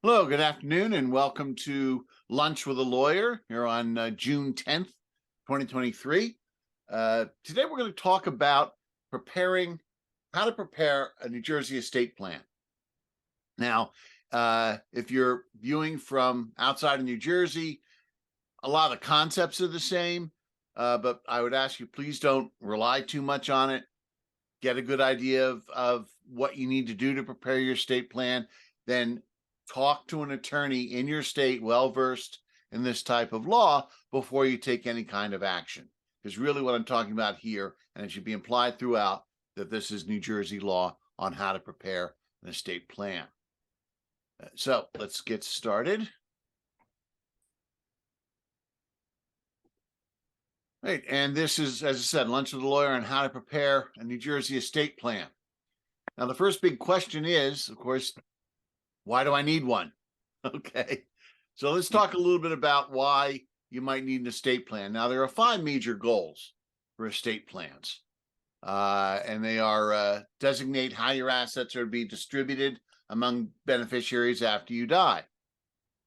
Hello, good afternoon, and welcome to Lunch with a Lawyer here on June 10th, 2023. Today we're going to talk about how to prepare a New Jersey estate plan. Now, if you're viewing from outside of New Jersey, a lot of the concepts are the same, but I would ask you, please don't rely too much on it. Get a good idea of what you need to do to prepare your estate plan, then talk to an attorney in your state well-versed in this type of law before you take any kind of action. Because really what I'm talking about here, and it should be implied throughout, that this is New Jersey law on how to prepare an estate plan. So let's get started. Right, and this is, as I said, Lunch with a Lawyer on how to prepare a New Jersey estate plan. Now, the first big question is, of course, why do I need one? Okay, so let's talk a little bit about why you might need an estate plan. Now, there are 5 major goals for estate plans, and they are designate how your assets are to be distributed among beneficiaries after you die.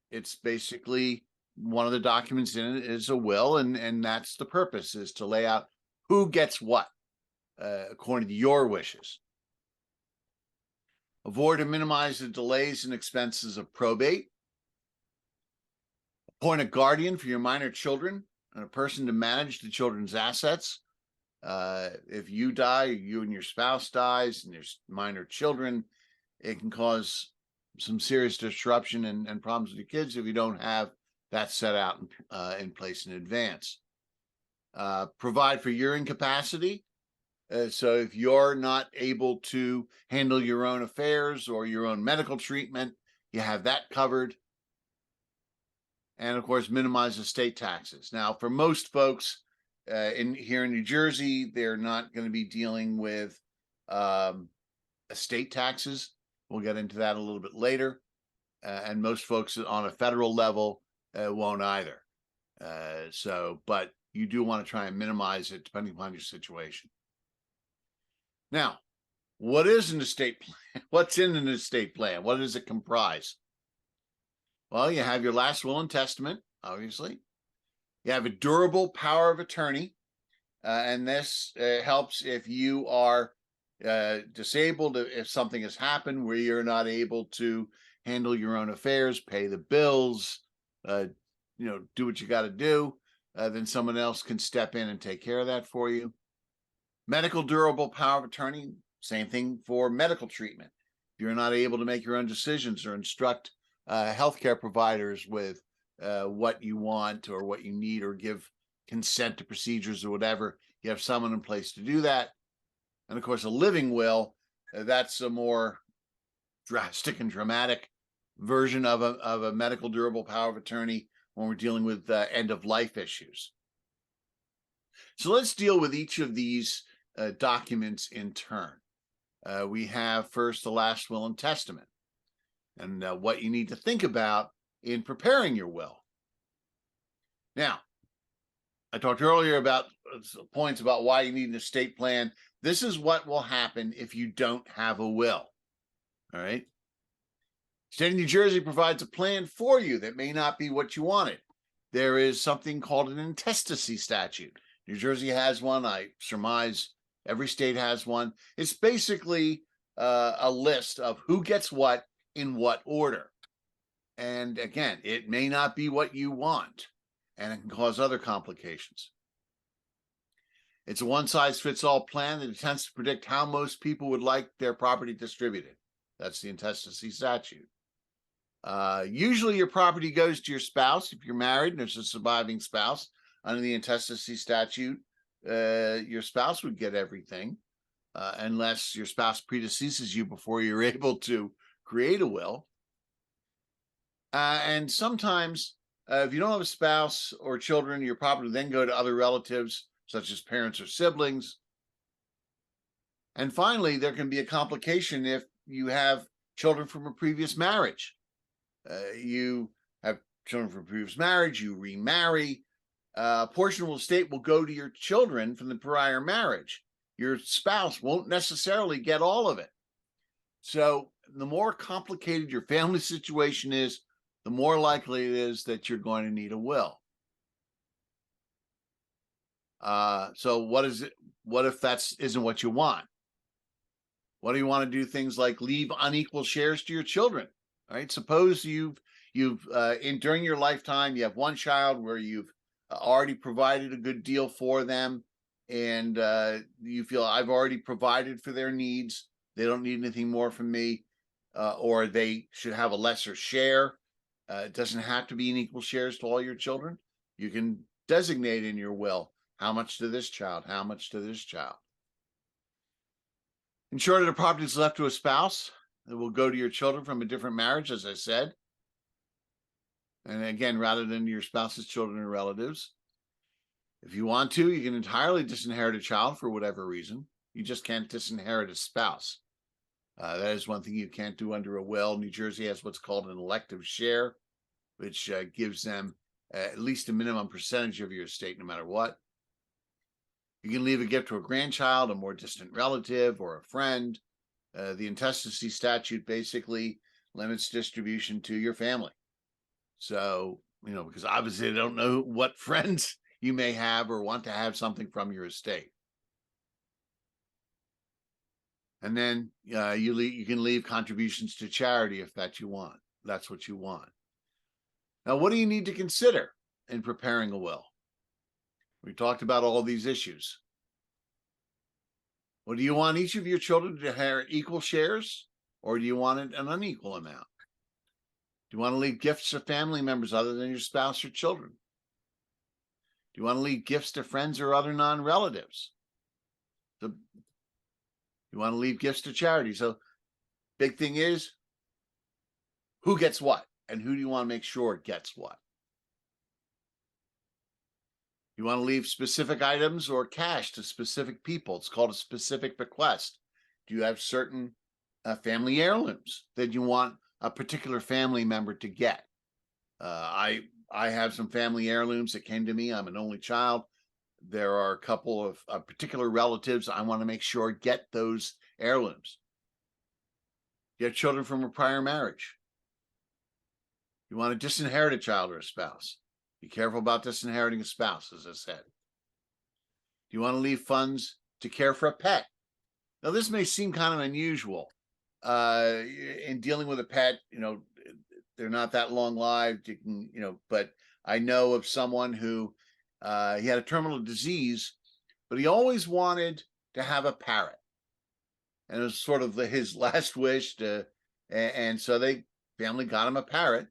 It's basically one of the documents in it is a will, and that's the purpose, is to lay out who gets what according to your wishes. Avoid or minimize the delays and expenses of probate. Appoint a guardian for your minor children and a person to manage the children's assets. If you die, you and your spouse dies, and there's minor children, it can cause some serious disruption and problems with your kids if you don't have that set out in place in advance. Provide for your incapacity. So if you're not able to handle your own affairs or your own medical treatment, you have that covered. And of course, minimize estate taxes. Now, for most folks here in New Jersey, they're not going to be dealing with estate taxes. We'll get into that a little bit later. And most folks on a federal level won't either. But you do want to try and minimize it depending upon your situation. Now, what is an estate plan? What's in an estate plan? What does it comprise? Well, you have your last will and testament, obviously. You have a durable power of attorney, and this helps if you are disabled, if something has happened where you're not able to handle your own affairs, pay the bills, do what you got to do, then someone else can step in and take care of that for you. Medical durable power of attorney, same thing for medical treatment. If you're not able to make your own decisions or instruct healthcare providers with what you want or what you need, or give consent to procedures or whatever, you have someone in place to do that. And of course, a living will, that's a more drastic and dramatic version of a medical durable power of attorney when we're dealing with end-of-life issues. So let's deal with each of these documents in turn. We have first the last will and testament, and what you need to think about in preparing your will. Now, I talked earlier about points about why you need an estate plan. This is what will happen if you don't have a will. All right. State of New Jersey provides a plan for you that may not be what you wanted. There is something called an intestacy statute. New Jersey has one. I surmise every state has one. It's basically a list of who gets what in what order. And again, it may not be what you want, and it can cause other complications. It's a one-size-fits-all plan that attempts to predict how most people would like their property distributed. That's the intestacy statute. Usually your property goes to your spouse. If you're married and there's a surviving spouse, under the intestacy statute, your spouse would get everything, unless your spouse predeceases you before you're able to create a will. And sometimes, if you don't have a spouse or children, your property then go to other relatives, such as parents or siblings. And finally, there can be a complication if you have children from a previous marriage. You have children from a previous marriage, you remarry. A portion of the estate will go to your children from the prior marriage. Your spouse won't necessarily get all of it. So complicated your family situation is, the more likely it is that you're going to need a will. So what is it? What if that's isn't what you want? What do you want to do? Things like leave unequal shares to your children. Right? Suppose you've during your lifetime, you have one child where you've already provided a good deal for them, and you feel I've already provided for their needs. They don't need anything more from me, or they should have a lesser share. It doesn't have to be in equal shares to all your children. You can designate in your will how much to this child, how much to this child. Ensure that the property is left to a spouse that will go to your children from a different marriage, as I said. And again, rather than your spouse's children or relatives. If you want to, you can entirely disinherit a child for whatever reason. You just can't disinherit a spouse. That is one thing you can't do under a will. New Jersey has what's called an elective share, which gives them at least a minimum percentage of your estate, no matter what. You can leave a gift to a grandchild, a more distant relative, or a friend. The intestacy statute basically limits distribution to your family. So, because obviously they don't know what friends you may have or want to have something from your estate. And then you can leave contributions to charity if that's what you want. Now, what do you need to consider in preparing a will? We talked about all these issues. Well, do you want each of your children to inherit equal shares, or do you want it an unequal amount? Do you want to leave gifts to family members other than your spouse or children? Do you want to leave gifts to friends or other non-relatives? You want to leave gifts to charity. So big thing is, who gets what, and who do you want to make sure gets what? You want to leave specific items or cash to specific people. It's called a specific bequest. Do you have certain family heirlooms that you want a particular family member to get? I have some family heirlooms that came to me. I'm an only child. There are a couple of particular relatives I want to make sure get those heirlooms. You have children from a prior marriage. You want to disinherit a child or a spouse. Be careful about disinheriting a spouse, as I said. Do you want to leave funds to care for a pet? Now, this may seem kind of unusual. In dealing with a pet, they're not that long-lived. But I know of someone who he had a terminal disease, but he always wanted to have a parrot, and it was sort of his last wish. And so family got him a parrot.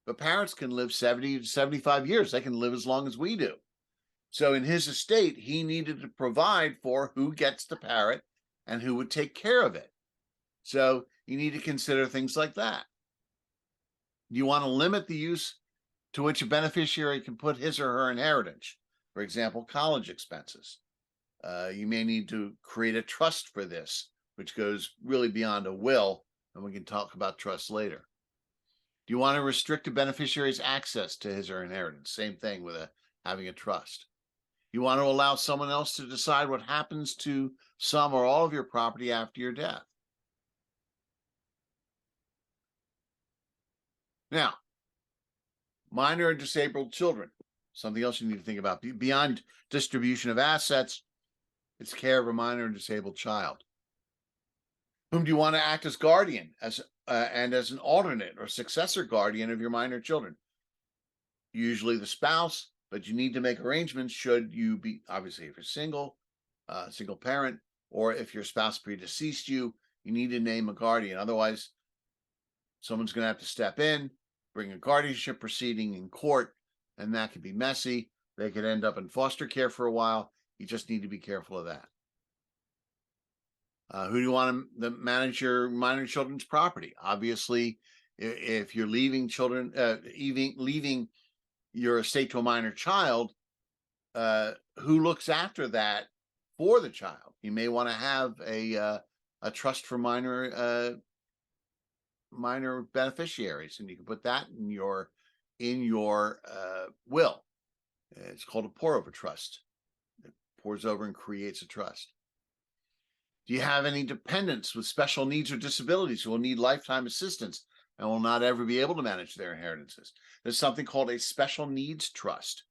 But parrots can live 70 to 75 years. They can live as long as we do. So in his estate, he needed to provide for who gets the parrot and who would take care of it. So you need to consider things like that. You want to limit the use to which a beneficiary can put his or her inheritance. For example, college expenses. You may need to create a trust for this, which goes really beyond a will, and we can talk about trust later. Do you want to restrict a beneficiary's access to his or her inheritance? Same thing with having a trust. You want to allow someone else to decide what happens to some or all of your property after your death. Now, minor and disabled children, something else you need to think about. Beyond distribution of assets, it's care of a minor and disabled child. Whom do you want to act as guardian and as an alternate or successor guardian of your minor children? Usually the spouse, but you need to make arrangements should you be, obviously, if you're single parent, or if your spouse predeceased you, you need to name a guardian. Otherwise, someone's going to have to step in, bring a guardianship proceeding in court, and that could be messy. They could end up in foster care for a while. You just need to be careful of that. Who do you want to manage your minor children's property? Obviously, if you're leaving leaving your estate to a minor child, who looks after that for the child? You may want to have a trust for minor beneficiaries, and you can put that in your will. It's called a pour over trust. It pours over and creates a trust. Do you have any dependents with special needs or disabilities who will need lifetime assistance and will not ever be able to manage their inheritances? There's something called a special needs trust,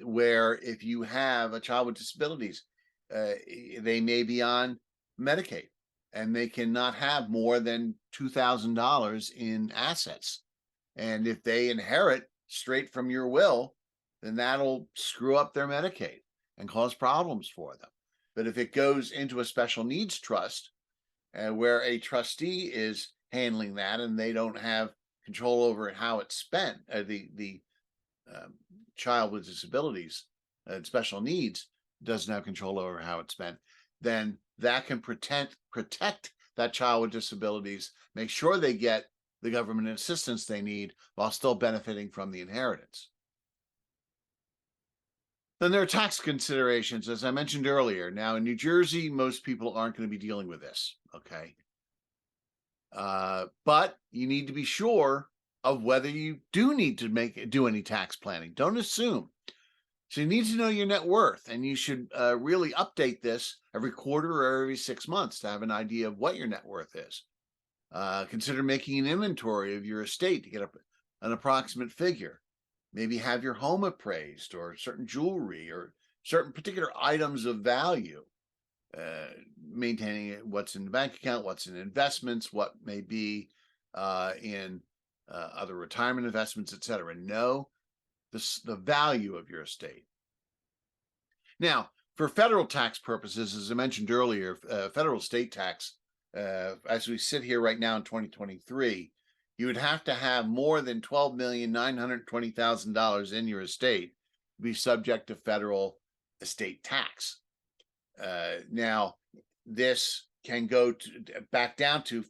where if you have a child with disabilities, they may be on Medicaid and they cannot have more than $2,000 in assets. And if they inherit straight from your will, then that'll screw up their Medicaid and cause problems for them. But if it goes into a special needs trust, where a trustee is handling that and they don't have control over how it's spent, the child with disabilities and special needs doesn't have control over how it's spent, then that can protect that child with disabilities, make sure they get the government assistance they need while still benefiting from the inheritance. Then there are tax considerations, as I mentioned earlier. Now, in New Jersey, most people aren't going to be dealing with this, okay? But you need to be sure of whether you do need to do any tax planning. Don't assume. So you need to know your net worth, and you should really update this every quarter or every 6 months to have an idea of what your net worth is. Consider making an inventory of your estate to get an approximate figure. Maybe have your home appraised, or certain jewelry, or certain particular items of value. Maintaining what's in the bank account, what's in investments, what may be in other retirement investments, etc. Know the value of your estate. Now, for federal tax purposes, as I mentioned earlier, federal estate tax, as we sit here right now in 2023, you would have to have more than $12,920,000 in your estate to be subject to federal estate tax. Now, this can go back down to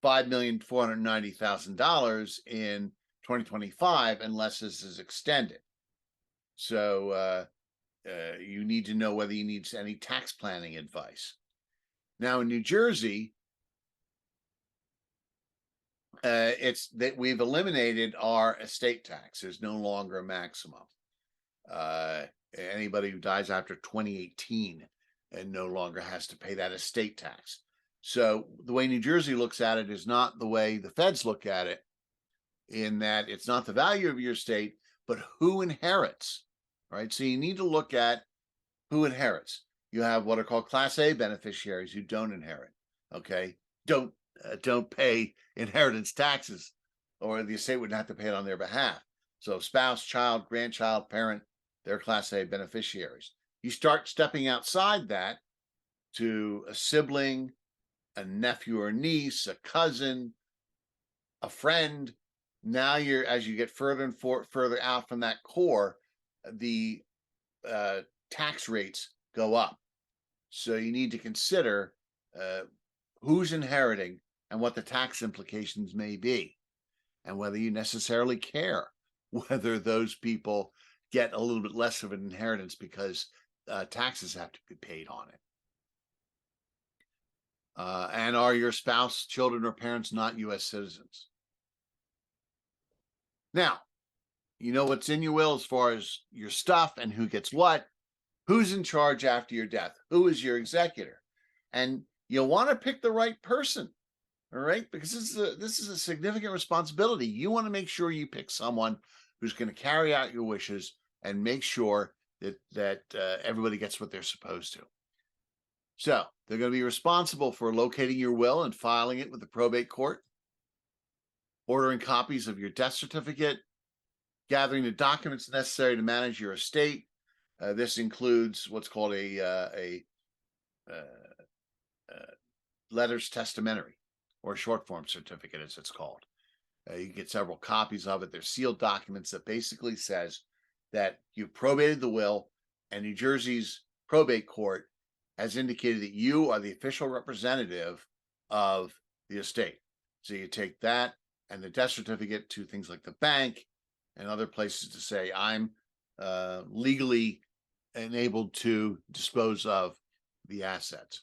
$5,490,000 in 2025 unless this is extended. So you need to know whether you need any tax planning advice. Now, in New Jersey, it's that we've eliminated our estate tax. There's no longer a maximum. Anybody who dies after 2018 and no longer has to pay that estate tax. So the way New Jersey looks at it is not the way the feds look at it, in that it's not the value of your estate, but who inherits, right? So you need to look at who inherits. You have what are called Class A beneficiaries who don't inherit, okay? Don't pay inheritance taxes, or the estate wouldn't have to pay it on their behalf. So spouse, child, grandchild, parent, they're Class A beneficiaries. You start stepping outside that to a sibling, a nephew or niece, a cousin, a friend. Now as you get further and further out from that core, the tax rates go up. So you need to consider who's inheriting and what the tax implications may be, and whether you necessarily care whether those people get a little bit less of an inheritance because taxes have to be paid on it. And are your spouse, children, or parents not U.S. citizens? Now, you know what's in your will as far as your stuff and who gets what. Who's in charge after your death? Who is your executor? And you'll want to pick the right person, all right? Because this is a significant responsibility. You want to make sure you pick someone who's going to carry out your wishes and make sure that everybody gets what they're supposed to. So they're going to be responsible for locating your will and filing it with the probate court, ordering copies of your death certificate, gathering the documents necessary to manage your estate. This includes what's called a letters testamentary, or a short form certificate, as it's called. You can get several copies of it. They're sealed documents that basically says that you've probated the will, and New Jersey's probate court has indicated that you are the official representative of the estate. So you take that and the death certificate to things like the bank and other places to say, I'm legally enabled to dispose of the assets.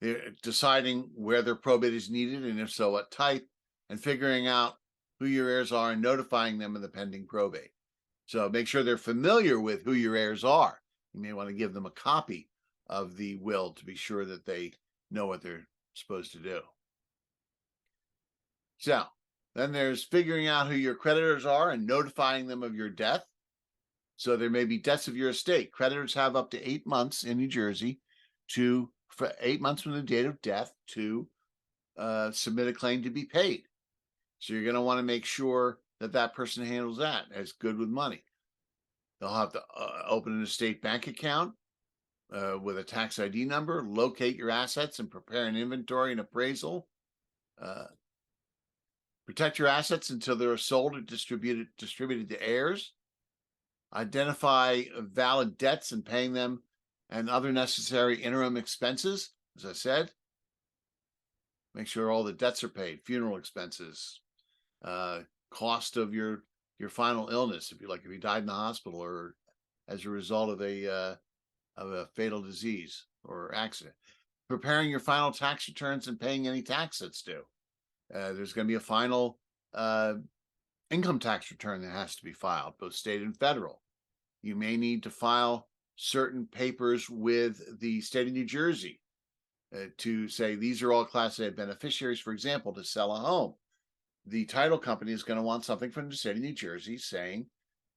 They're deciding whether probate is needed, and if so, what type, and figuring out who your heirs are and notifying them of the pending probate. So make sure they're familiar with who your heirs are. You may want to give them a copy of the will to be sure that they know what they're supposed to do. So then there's figuring out who your creditors are and notifying them of your death. So there may be debts of your estate. Creditors have up to 8 months in New Jersey for 8 months from the date of death to submit a claim to be paid. So you're going to want to make sure that that person handles that as good with money. They'll have to open an estate bank account with a tax ID number, locate your assets and prepare an inventory and appraisal. Protect your assets until they're sold or distributed to heirs. Identify valid debts and paying them and other necessary interim expenses. As I said, make sure all the debts are paid, funeral expenses, cost of your final illness, if you died in the hospital or as a result of a fatal disease or accident. Preparing your final tax returns and paying any tax that's due. There's going to be a final income tax return that has to be filed, both state and federal. You may need to file certain papers with the state of New Jersey to say these are all Class A beneficiaries, for example, to sell a home. The title company is going to want something from the state of New Jersey saying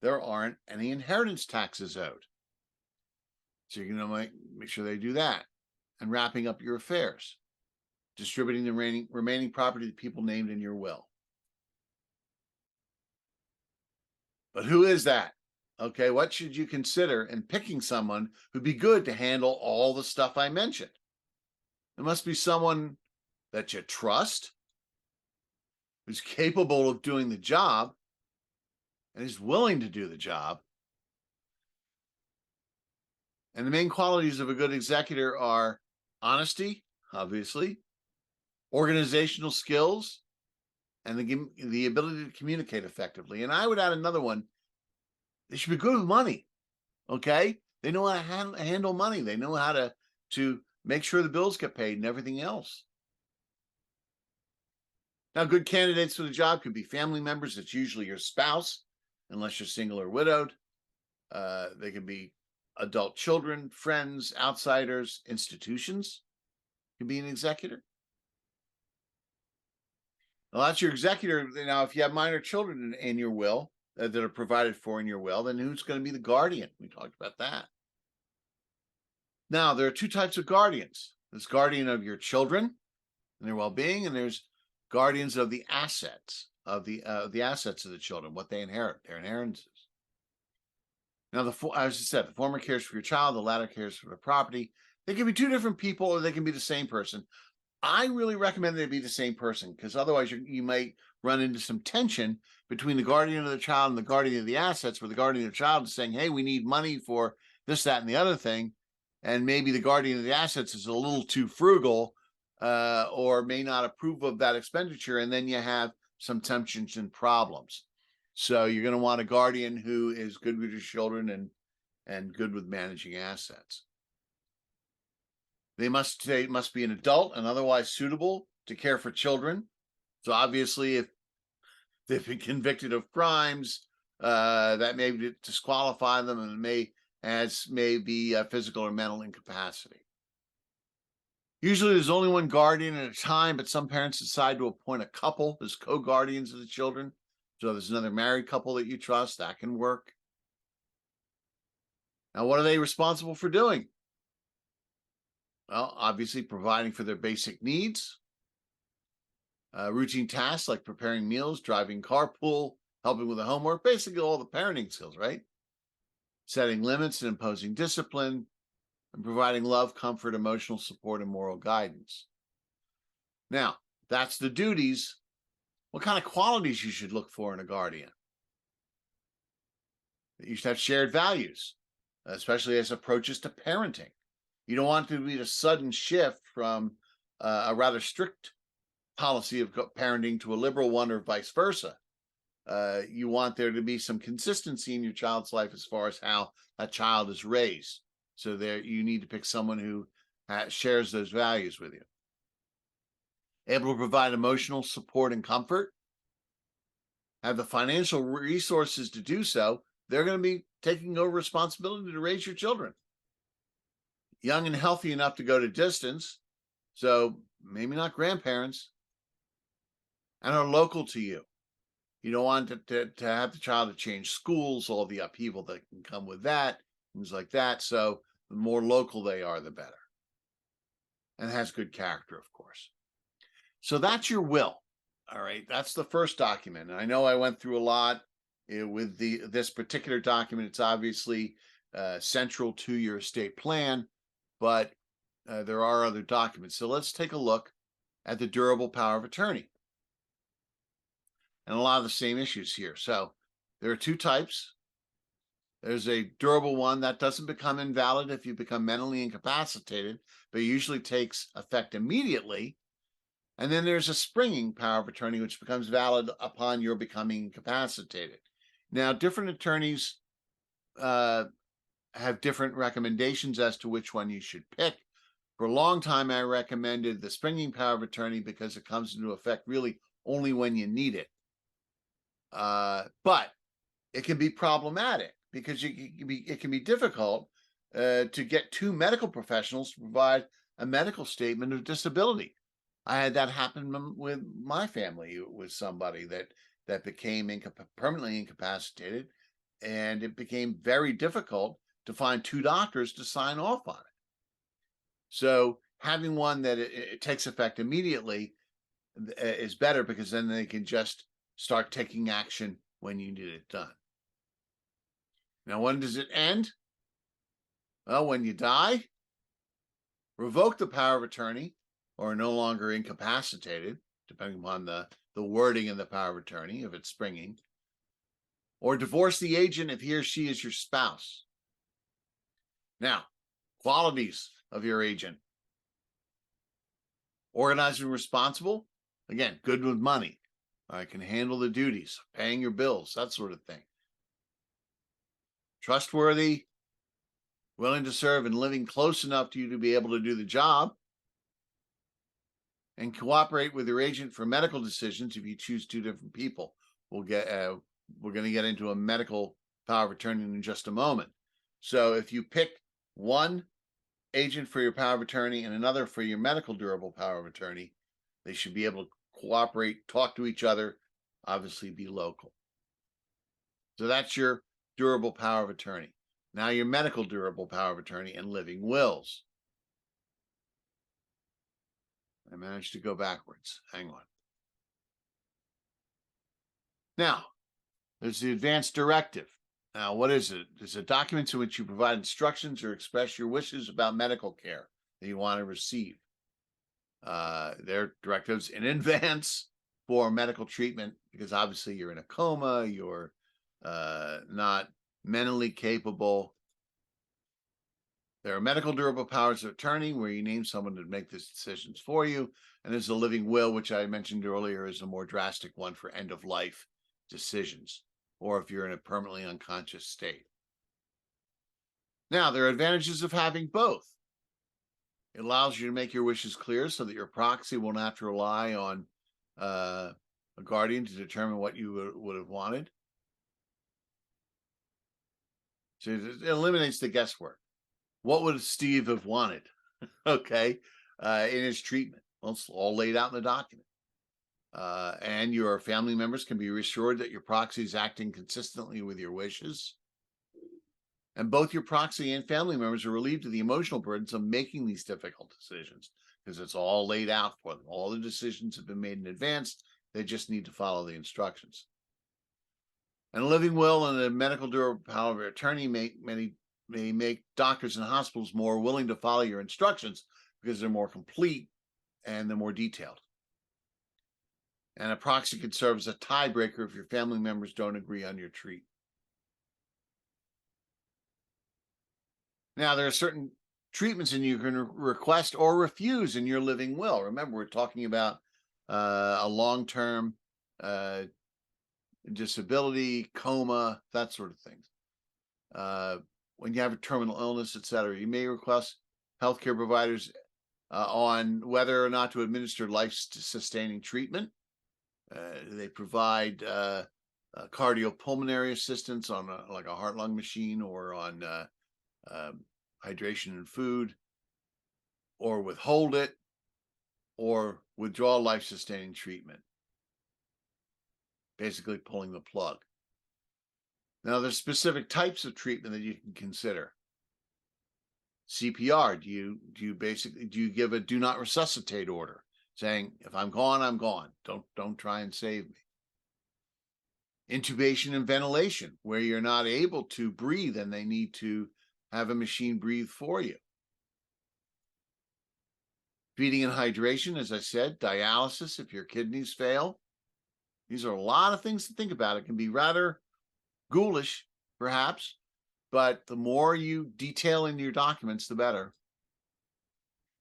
there aren't any inheritance taxes owed. So you're going to make sure they do that. And wrapping up your affairs, distributing the remaining property to people named in your will. But who is that? Okay, what should you consider in picking someone who'd be good to handle all the stuff I mentioned? It must be someone that you trust, who's capable of doing the job, and is willing to do the job. And the main qualities of a good executor are honesty, obviously, organizational skills, and the ability to communicate effectively. And I would add another one. They should be good with money. Okay? They know how to handle money. They know how to make sure the bills get paid and everything else. Now, good candidates for the job could be family members. It's usually your spouse, unless you're single or widowed. They can be adult children, friends, outsiders, institutions. Can be an executor. Well, that's your executor. Now, if you have minor children in your will that are provided for in your will, then who's going to be the guardian? We talked about that. Now, there are two types of guardians. There's guardian of your children and their well-being, and there's guardians of the assets of the assets of the children, what they inherit, their inheritances. Now, as I said, the former cares for your child, the latter cares for the property. They can be two different people, or they can be the same person. I really recommend they be the same person, because otherwise you might run into some tension between the guardian of the child and the guardian of the assets, where the guardian of the child is saying, hey, we need money for this, that, and the other thing. And maybe the guardian of the assets is a little too frugal or may not approve of that expenditure. And then you have some tensions and problems. So you're going to want a guardian who is good with your children and good with managing assets. They must be an adult and otherwise suitable to care for children. So obviously, if they've been convicted of crimes, that may disqualify them, and may be physical or mental incapacity. Usually there's only one guardian at a time, but some parents decide to appoint a couple as co-guardians of the children. So there's another married couple that you trust. That can work. Now, what are they responsible for doing? Well, obviously providing for their basic needs, routine tasks like preparing meals, driving carpool, helping with the homework, basically all the parenting skills, right? Setting limits and imposing discipline, and providing love, comfort, emotional support, and moral guidance. Now, that's the duties. What kind of qualities you should look for in a guardian? You should have shared values, especially as approaches to parenting. You don't want to be a sudden shift from a rather strict policy of parenting to a liberal one, or vice versa. You want there to be some consistency in your child's life as far as how that child is raised. So there, you need to pick someone who shares those values with you. Able to provide emotional support and comfort. Have the financial resources to do so. They're going to be taking over responsibility to raise your children. young and healthy enough to go to distance, so maybe not grandparents, and are local to you. You don't want to have the child to change schools, all the upheaval that can come with that, things like that. So the more local they are, the better. And has good character, of course. So that's your will. All right. That's the first document. And I know I went through a lot with this particular document. It's obviously central to your estate plan, but there are other documents. So let's take a look at the durable power of attorney. And a lot of the same issues here. So there are two types. There's a durable one that doesn't become invalid if you become mentally incapacitated, but usually takes effect immediately. And then there's a springing power of attorney, which becomes valid upon your becoming incapacitated. Now, different attorneys have different recommendations as to which one you should pick. For a long time, I recommended the springing power of attorney because it comes into effect really only when you need it. But it can be problematic because it can be difficult to get two medical professionals to provide a medical statement of disability. I had that happen with my family. It was somebody that became permanently incapacitated, and it became very difficult to find two doctors to sign off on it. So having one that it takes effect immediately is better because then they can just start taking action when you need it done. Now, when does it end? Well, when you die, revoke the power of attorney or are no longer incapacitated, depending upon the wording in the power of attorney, if it's springing, or divorce the agent if he or she is your spouse. Now, qualities of your agent. Organized and responsible. Again, good with money. I can handle the duties, paying your bills, that sort of thing. Trustworthy, willing to serve, and living close enough to you to be able to do the job. And cooperate with your agent for medical decisions if you choose two different people. We're going to get into a medical power of attorney in just a moment. So if you pick one agent for your power of attorney and another for your medical durable power of attorney, they should be able to cooperate, talk to each other, obviously be local. So that's your durable power of attorney. Now your medical durable power of attorney and living wills. I managed to go backwards. Hang on. Now, there's the advance directive. Now, what is it? It's a document in which you provide instructions or express your wishes about medical care that you want to receive. They're directives in advance for medical treatment because obviously you're in a coma, you're not mentally capable. There are medical durable powers of attorney where you name someone to make these decisions for you. And there's a living will, which I mentioned earlier is a more drastic one for end of life decisions, or if you're in a permanently unconscious state. Now, there are advantages of having both. It allows you to make your wishes clear so that your proxy won't have to rely on a guardian to determine what you would have wanted. So it eliminates the guesswork. What would Steve have wanted? Okay, in his treatment. Well, it's all laid out in the document. And your family members can be reassured that your proxy is acting consistently with your wishes. And both your proxy and family members are relieved of the emotional burdens of making these difficult decisions because it's all laid out for them. All the decisions have been made in advance. They just need to follow the instructions. And a living will and a medical durable power of attorney may make doctors and hospitals more willing to follow your instructions because they're more complete and they're more detailed. And a proxy can serve as a tiebreaker if your family members don't agree on your treat. Now, there are certain treatments and you can request or refuse in your living will. Remember, we're talking about a long-term disability, coma, that sort of things. When you have a terminal illness, et cetera, you may request healthcare providers on whether or not to administer life-sustaining treatment. They provide cardiopulmonary assistance on like a heart-lung machine or on hydration and food. or withhold it, or withdraw life-sustaining treatment. Basically pulling the plug. Now, there's specific types of treatment that you can consider. CPR, do you give a do not resuscitate order, saying, if I'm gone, I'm gone. Don't try and save me. Intubation and ventilation, where you're not able to breathe and they need to have a machine breathe for you. Feeding and hydration, as I said, dialysis if your kidneys fail. These are a lot of things to think about. It can be rather ghoulish, perhaps, but the more you detail in your documents, the better.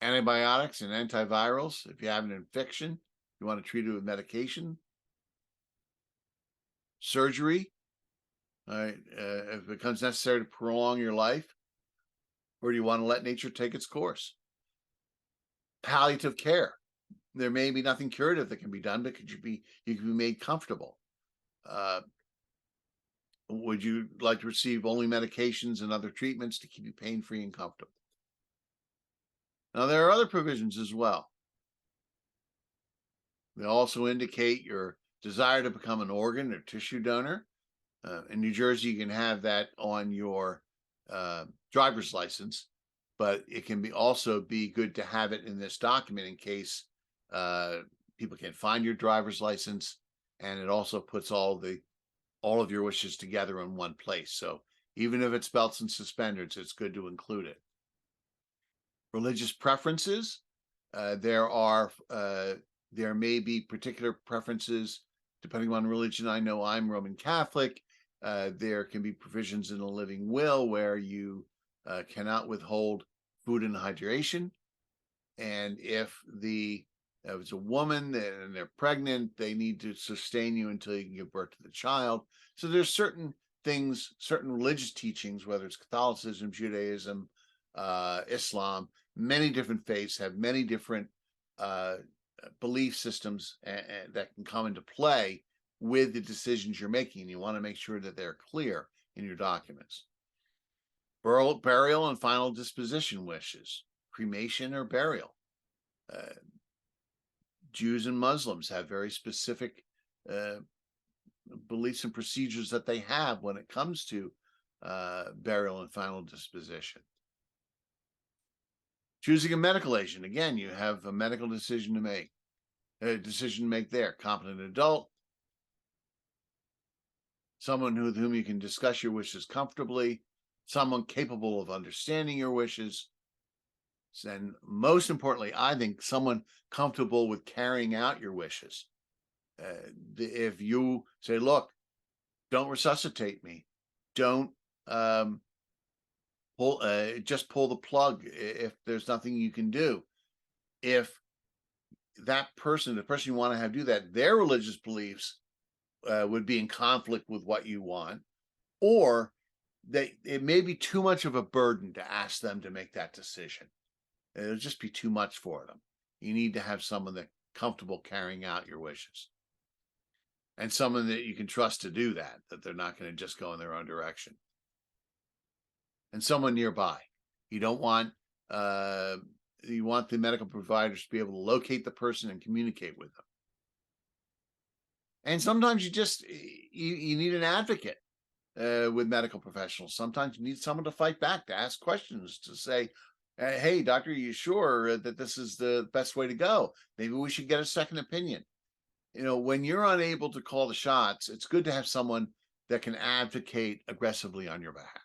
Antibiotics and antivirals, if you have an infection, you want to treat it with medication. Surgery, if it becomes necessary to prolong your life, or do you want to let nature take its course? Palliative care. There may be nothing curative that can be done, but you can be made comfortable. Would you like to receive only medications and other treatments to keep you pain-free and comfortable? Now, there are other provisions as well. They also indicate your desire to become an organ or tissue donor. In New Jersey, you can have that on your driver's license, but it can also be good to have it in this document in case people can't find your driver's license, and it also puts all of your wishes together in one place. So even if it's belts and suspenders, it's good to include it. Religious preferences. There may be particular preferences depending on religion. I know I'm Roman Catholic. There can be provisions in a living will where you cannot withhold food and hydration. And if it's a woman and they're pregnant, they need to sustain you until you can give birth to the child. So there's certain things, certain religious teachings, whether it's Catholicism, Judaism, Islam, many different faiths have many different belief systems that can come into play with the decisions you're making. You want to make sure that they're clear in your documents. Burial and final disposition wishes, cremation or burial. Jews and Muslims have very specific beliefs and procedures that they have when it comes to burial and final disposition. Choosing a medical agent. Again, you have a medical decision to make. There. Competent adult. Someone with whom you can discuss your wishes comfortably. Someone capable of understanding your wishes. And most importantly, I think someone comfortable with carrying out your wishes. If you say, look, don't resuscitate me. Don't just pull the plug if there's nothing you can do. If that person, the person you want to have do that, their religious beliefs would be in conflict with what you want, or it may be too much of a burden to ask them to make that decision. It'll just be too much for them. You need to have someone that's comfortable carrying out your wishes, and someone that you can trust to do that they're not going to just go in their own direction. And someone nearby. You don't want, you want the medical providers to be able to locate the person and communicate with them. And sometimes you need an advocate with medical professionals. Sometimes you need someone to fight back, to ask questions, to say, hey, doctor, are you sure that this is the best way to go? Maybe we should get a second opinion. When you're unable to call the shots, it's good to have someone that can advocate aggressively on your behalf.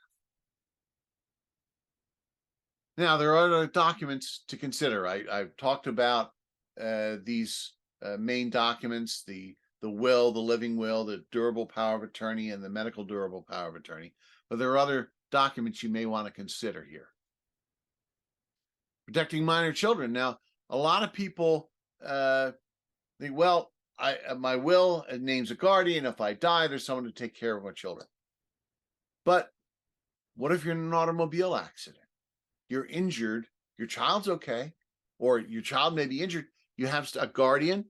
Now, there are other documents to consider. I've talked about these main documents, the will, the living will, the durable power of attorney, and the medical durable power of attorney. But there are other documents you may want to consider here. Protecting minor children. Now, a lot of people think, well, my will names a guardian. If I die, there's someone to take care of my children. But what if you're in an automobile accident? You're injured, your child's okay, or your child may be injured. You have a guardian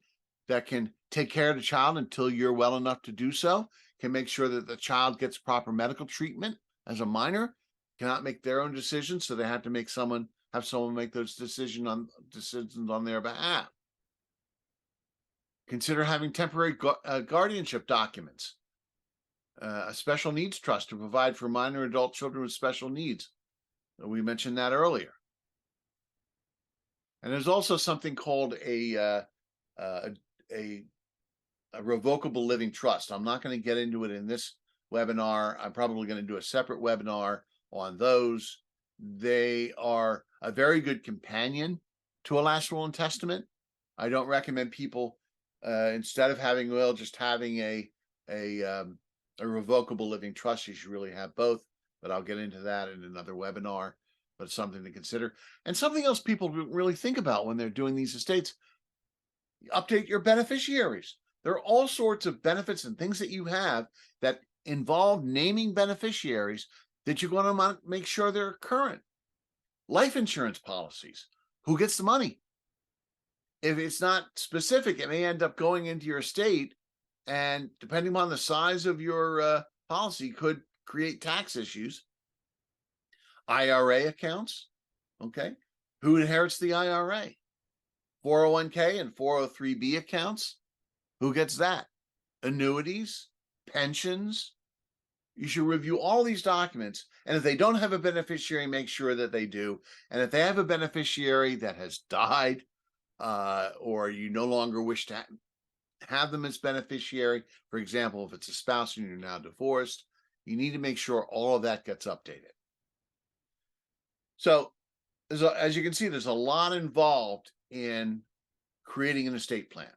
that can take care of the child until you're well enough to do so, can make sure that the child gets proper medical treatment as a minor, cannot make their own decisions, so they have to make someone have someone make those decisions on their behalf. Consider having temporary guardianship documents, a special needs trust to provide for minor adult children with special needs. We mentioned that earlier. And there's also something called a revocable living trust. I'm not going to get into it in this webinar. I'm probably going to do a separate webinar on those. They are a very good companion to a last will and testament. I don't recommend people instead of having will, just having a revocable living trust. You should really have both, but I'll get into that in another webinar. But it's something to consider. And something else people really think about when they're doing these estates: update your beneficiaries. There are all sorts of benefits and things that you have that involve naming beneficiaries that you're going to make sure they're current. Life insurance policies. Who gets the money? If it's not specific, it may end up going into your estate, and depending on the size of your policy, could create tax issues. IRA accounts, okay? Who inherits the IRA? 401k and 403b accounts. Who gets that? Annuities, pensions. You should review all these documents. And if they don't have a beneficiary, make sure that they do. And if they have a beneficiary that has died, or you no longer wish to have them as beneficiary, for example, if it's a spouse and you're now divorced, you need to make sure all of that gets updated. So, as you can see, there's a lot involved in creating an estate plan,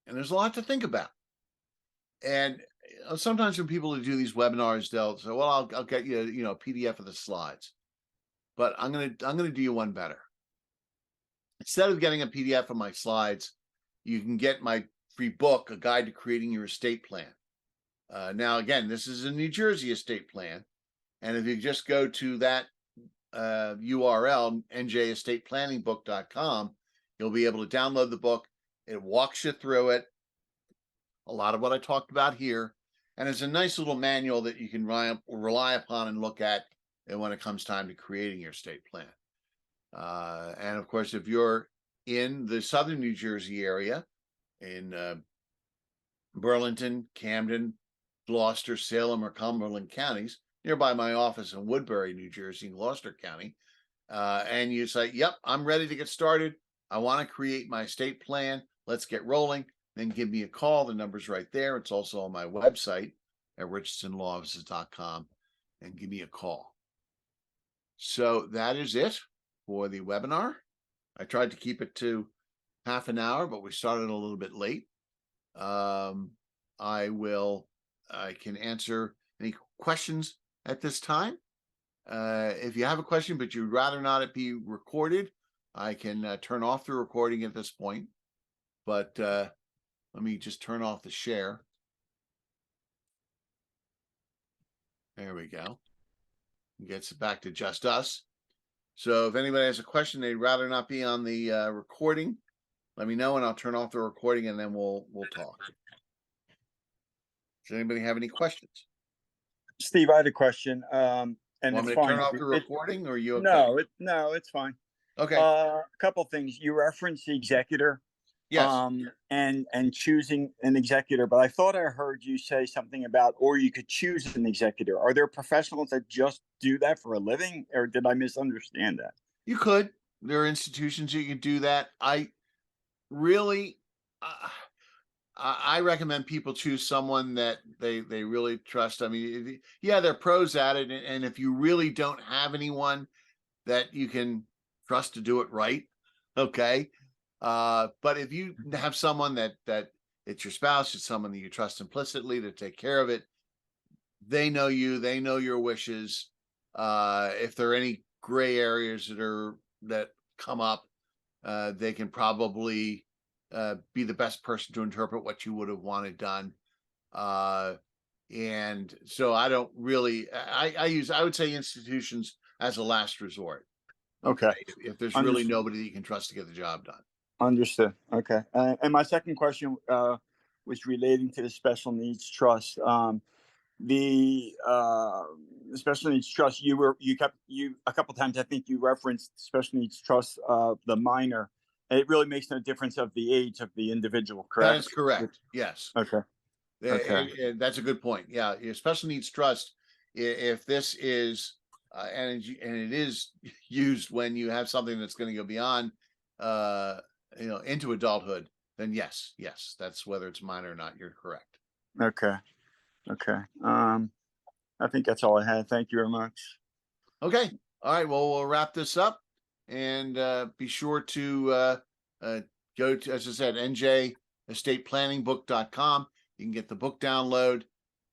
and there's a lot to think about. And sometimes when people do these webinars, they'll say, "Well, I'll get you, a PDF of the slides." But I'm gonna do you one better. Instead of getting a PDF of my slides, you can get my free book, A Guide to Creating Your Estate Plan. Now, again, this is a New Jersey estate plan, and if you just go to that URL, njestateplanningsbook.com, you'll be able to download the book. It walks you through it, a lot of what I talked about here, and it's a nice little manual that you can rely upon and look at when it comes time to creating your estate plan. And of course, if you're in the southern New Jersey area, in Burlington, Camden, Gloucester, Salem, or Cumberland counties, nearby my office in Woodbury, New Jersey, in Gloucester County, and you say, "Yep, I'm ready to get started. I want to create my estate plan. Let's get rolling." Then give me a call. The number's right there. It's also on my website at richardsonlawoffices.com, and give me a call. So that is it for the webinar. I tried to keep it to half an hour, but we started a little bit late. I can answer any questions at this time. If you have a question, but you'd rather not it be recorded, I can turn off the recording at this point. But let me just turn off the share. There we go. It gets back to just us. So if anybody has a question they'd rather not be on the recording, let me know, and I'll turn off the recording, and then we'll talk. Does anybody have any questions? Steve, I had a question. And Want me to turn off the recording, or are you okay? No, it's fine. Okay. A couple things. You referenced the executor. Yes. And choosing an executor, but I thought I heard you say something about, or you could choose an executor. Are there professionals that just do that for a living, or did I misunderstand that? You could. There are institutions you can do that. I really, I recommend people choose someone that they really trust. I mean, yeah, there are pros at it, and if you really don't have anyone that you can trust to do it right, okay. But if you have someone that it's your spouse, it's someone that you trust implicitly to take care of it, they know you, they know your wishes. If there are any gray areas that come up, they can probably be the best person to interpret what you would have wanted done. And so I don't really, I would say institutions as a last resort. Okay. If there's really nobody that you can trust to get the job done. Understood. Okay. And my second question was relating to the special needs trust. the special needs trust, you a couple times, I think you referenced special needs trust, the minor. It really makes no difference of the age of the individual, That is correct? correct. Yes. Okay. Okay. That's a good point. Yeah, your special needs trust, if this is, and it is used when you have something that's going to go beyond, uh, into adulthood, then yes, that's whether it's minor or not. You're correct. Okay. Okay. I think that's all I had. Thank you very much. Okay. All right. Well, we'll wrap this up, and be sure to uh, go to, as I said, njestateplanning.book.com. You can get the book download.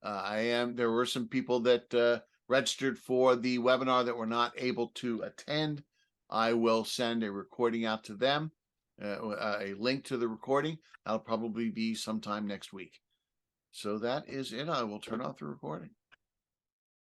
There were some people that registered for the webinar that were not able to attend. I will send a recording out to them, a link to the recording. That'll probably be sometime next week. So that is it. I will turn off the recording.